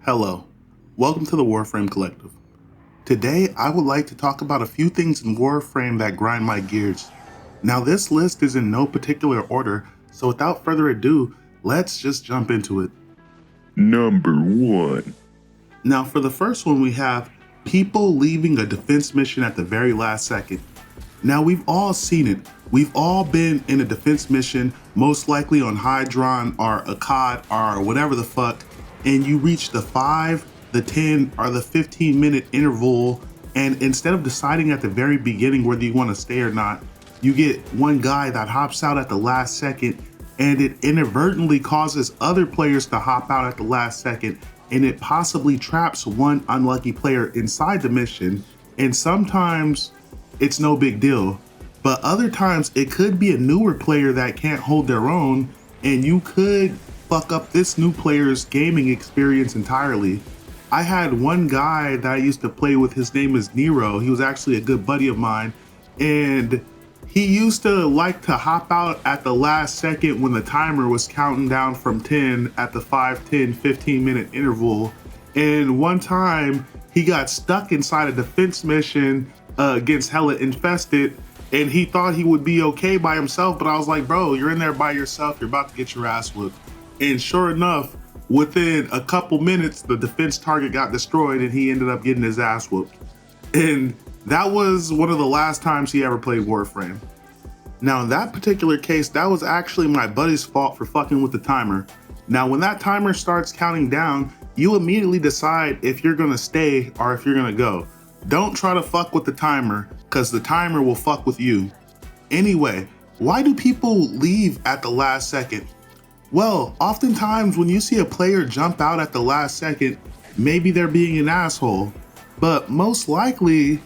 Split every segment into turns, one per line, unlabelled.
Hello, welcome to the Warframe Collective. Today, I would like to talk about a few things in Warframe that grind my gears. Now, this list is in no particular order, so without further ado, let's just jump into it.
Number 1.
Now, for the first one, we have people leaving a defense mission at the very last second. Now, we've all seen it. We've all been in a defense mission, most likely on Hydron or Akkad or whatever the fuck, and you reach the 5, the 10, or the 15-minute interval, and instead of deciding at the very beginning whether you want to stay or not, you get one guy that hops out at the last second, and it inadvertently causes other players to hop out at the last second, and it possibly traps one unlucky player inside the mission. And sometimes it's no big deal, but other times it could be a newer player that can't hold their own, and you could fuck up this new player's gaming experience entirely. I had one guy that I used to play with, his name is Nero. He was actually a good buddy of mine, and he used to like to hop out at the last second when the timer was counting down from 10 at the 5, 10, 15-minute interval. And one time he got stuck inside a defense mission against Hella Infested, and he thought he would be okay by himself, but I was like, bro, you're in there by yourself, you're about to get your ass whooped. And sure enough, within a couple minutes, the defense target got destroyed and he ended up getting his ass whooped. And that was one of the last times he ever played Warframe. Now, in that particular case, that was actually my buddy's fault for fucking with the timer. Now, when that timer starts counting down, you immediately decide if you're gonna stay or if you're gonna go. Don't try to fuck with the timer, because the timer will fuck with you. Anyway, why do people leave at the last second? Well, oftentimes when you see a player jump out at the last second, maybe they're being an asshole, but most likely,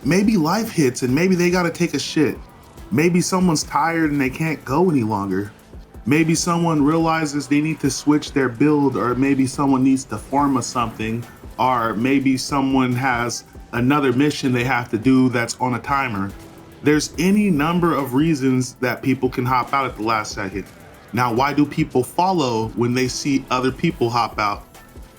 maybe life hits and maybe they gotta take a shit. Maybe someone's tired and they can't go any longer. Maybe someone realizes they need to switch their build, or maybe someone needs to farm or something, or maybe someone has another mission they have to do that's on a timer. There's any number of reasons that people can hop out at the last second. Now, why do people follow when they see other people hop out?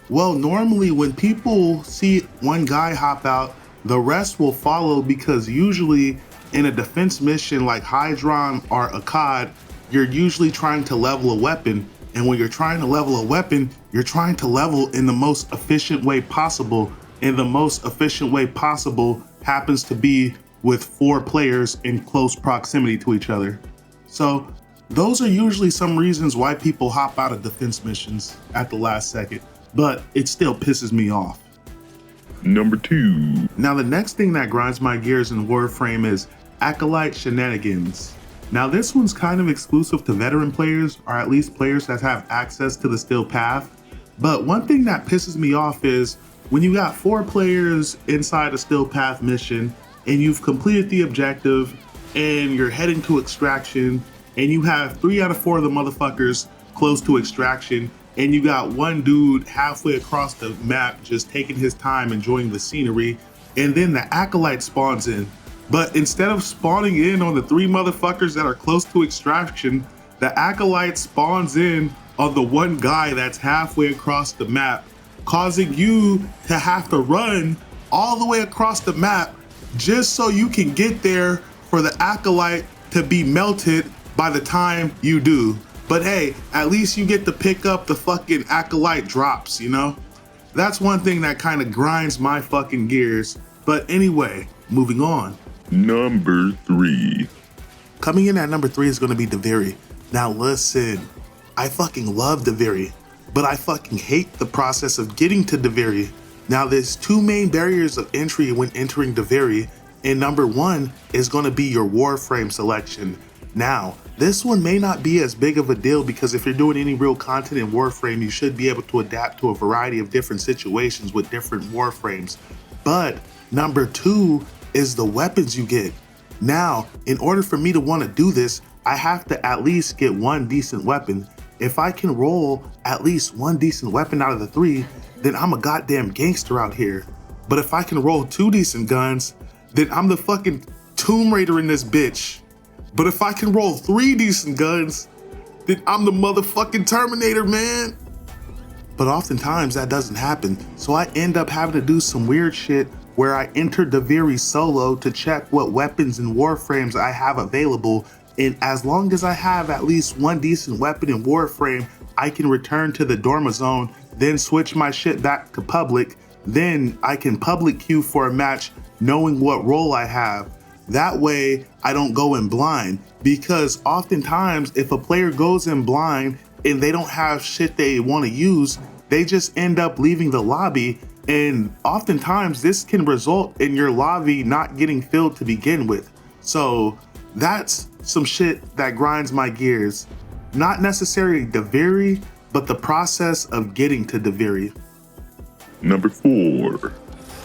Well, normally when people see one guy hop out, the rest will follow, because usually in a defense mission like Hydron or Akkad, you're usually trying to level a weapon. And when you're trying to level a weapon, you're trying to level in the most efficient way possible. And the most efficient way possible happens to be with 4 players in close proximity to each other. So those are usually some reasons why people hop out of defense missions at the last second, but it still pisses me off.
Number 2.
Now, the next thing that grinds my gears in Warframe is Acolyte shenanigans. Now, this one's kind of exclusive to veteran players, or at least players that have access to the Still Path. But one thing that pisses me off is when you got 4 players inside a Still Path mission and you've completed the objective and you're heading to extraction, and you have 3 out of 4 of the motherfuckers close to extraction, and you got one dude halfway across the map just taking his time enjoying the scenery, and then the Acolyte spawns in. But instead of spawning in on the 3 motherfuckers that are close to extraction, the Acolyte spawns in on the one guy that's halfway across the map, causing you to have to run all the way across the map just so you can get there for the Acolyte to be melted by the time you do. But hey, at least you get to pick up the fucking Acolyte drops, you know? That's one thing that kind of grinds my fucking gears. But anyway, moving on.
Number 3.
Coming in at number 3 is gonna be Deviri. Now listen, I fucking love Deviri, but I fucking hate the process of getting to Deviri. Now there's 2 main barriers of entry when entering Deviri, and number 1 is gonna be your Warframe selection. Now, this one may not be as big of a deal, because if you're doing any real content in Warframe, you should be able to adapt to a variety of different situations with different Warframes. But number 2 is the weapons you get. Now, in order for me to want to do this, I have to at least get 1 decent weapon. If I can roll at least 1 decent weapon out of the 3, then I'm a goddamn gangster out here. But if I can roll 2 decent guns, then I'm the fucking Tomb Raider in this bitch. But if I can roll 3 decent guns, then I'm the motherfucking Terminator, man. But oftentimes that doesn't happen, so I end up having to do some weird shit where I enter Deviri solo to check what weapons and warframes I have available, and as long as I have at least one decent weapon in Warframe, I can return to the Dorma Zone, then switch my shit back to public, then I can public queue for a match knowing what role I have. That way I don't go in blind, because oftentimes if a player goes in blind and they don't have shit they want to use, they just end up leaving the lobby, and oftentimes this can result in your lobby not getting filled to begin with. So that's some shit that grinds my gears. Not necessarily Deviri, but the process of getting to Deviri.
Number 4.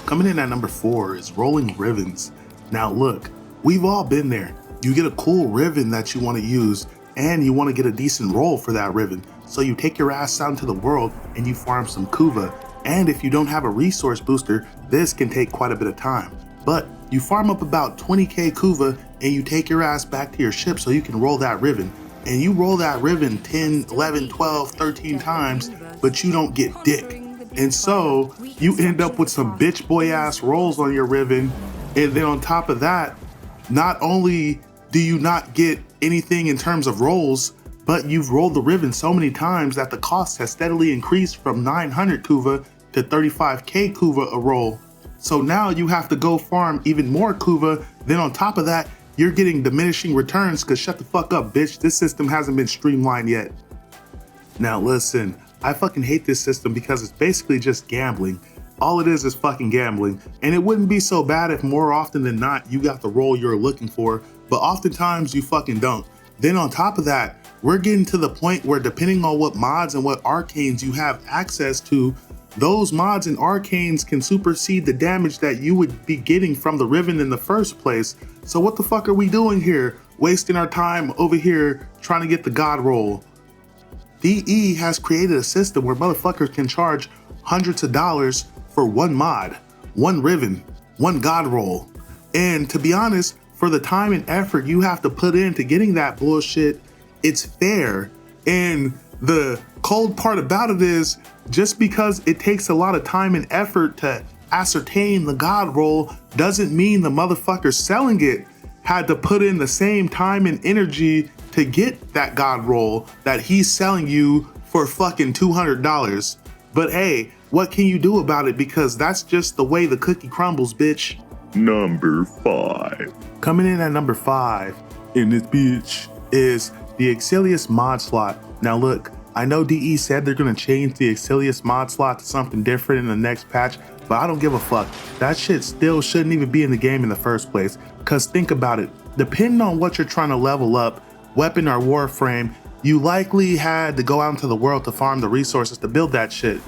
Coming in at number 4 is rolling ribbons. Now look, we've all been there. You get a cool ribbon that you want to use, and you want to get a decent roll for that ribbon. So you take your ass out into the world and you farm some kuva. And if you don't have a resource booster, this can take quite a bit of time. But you farm up about 20k kuva and you take your ass back to your ship so you can roll that ribbon. And you roll that ribbon 10, 11, 12, 13 times, but you don't get dick. And so you end up with some bitch boy ass rolls on your ribbon. And then on top of that, not only do you not get anything in terms of rolls, but you've rolled the ribbon so many times that the cost has steadily increased from 900 kuva to 35k kuva a roll. So now you have to go farm even more kuva. Then on top of that, you're getting diminishing returns, because shut the fuck up, bitch. This system hasn't been streamlined yet. Now listen, I fucking hate this system because it's basically just gambling. All it is fucking gambling. And it wouldn't be so bad if more often than not you got the role you're looking for, but oftentimes you fucking don't. Then on top of that, we're getting to the point where depending on what mods and what arcanes you have access to, those mods and arcanes can supersede the damage that you would be getting from the ribbon in the first place. So what the fuck are we doing here? Wasting our time over here trying to get the god roll. DE has created a system where motherfuckers can charge hundreds of dollars for one mod, one ribbon, one god roll. And to be honest, for the time and effort you have to put into getting that bullshit, it's fair. And the cold part about it is, just because it takes a lot of time and effort to ascertain the god roll doesn't mean the motherfucker selling it had to put in the same time and energy to get that god roll that he's selling you for fucking $200. But hey, what can you do about it? Because that's just the way the cookie crumbles, bitch.
Number 5.
Coming in at number 5 in this bitch is the Exilius mod slot. Now look, I know DE said they're gonna change the Exilius mod slot to something different in the next patch, but I don't give a fuck. That shit still shouldn't even be in the game in the first place. Cause think about it, depending on what you're trying to level up, weapon or warframe, you likely had to go out into the world to farm the resources to build that shit.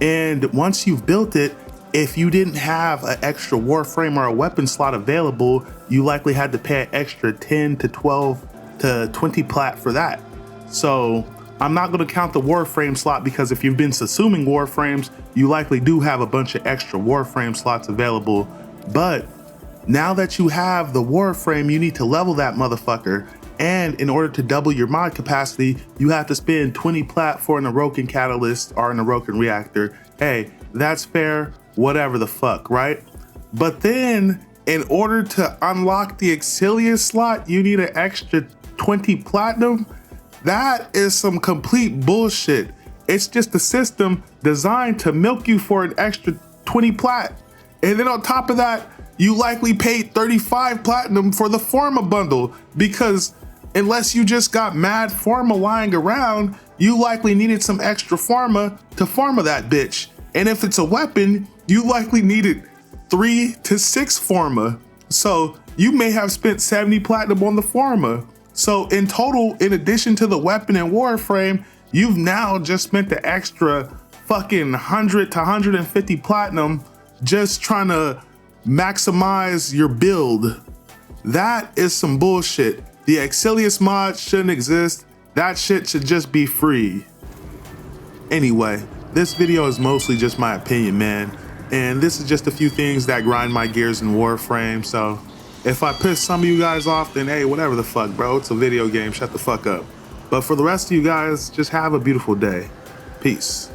And once you've built it, if you didn't have an extra warframe or a weapon slot available, you likely had to pay an extra 10 to 12 to 20 plat for that. So I'm not going to count the warframe slot, because if you've been consuming warframes, you likely do have a bunch of extra warframe slots available. But now that you have the warframe, you need to level that motherfucker. And in order to double your mod capacity, you have to spend 20 plat for an Aroken catalyst or an Aroken reactor. Hey, that's fair, whatever the fuck, right? But then in order to unlock the Exilius slot, you need an extra 20 platinum. That is some complete bullshit. It's just a system designed to milk you for an extra 20 plat. And then on top of that, you likely paid 35 platinum for the Forma bundle, because unless you just got mad Forma lying around, you likely needed some extra Forma to Forma that bitch. And if it's a weapon, you likely needed 3 to 6 Forma. So you may have spent 70 platinum on the Forma. So in total, in addition to the weapon and warframe, you've now just spent the extra fucking 100 to 150 platinum just trying to maximize your build. That is some bullshit. The Exilius mod shouldn't exist. That shit should just be free. Anyway, this video is mostly just my opinion, man. And this is just a few things that grind my gears in Warframe. So if I piss some of you guys off, then hey, whatever the fuck, bro. It's a video game, shut the fuck up. But for the rest of you guys, just have a beautiful day. Peace.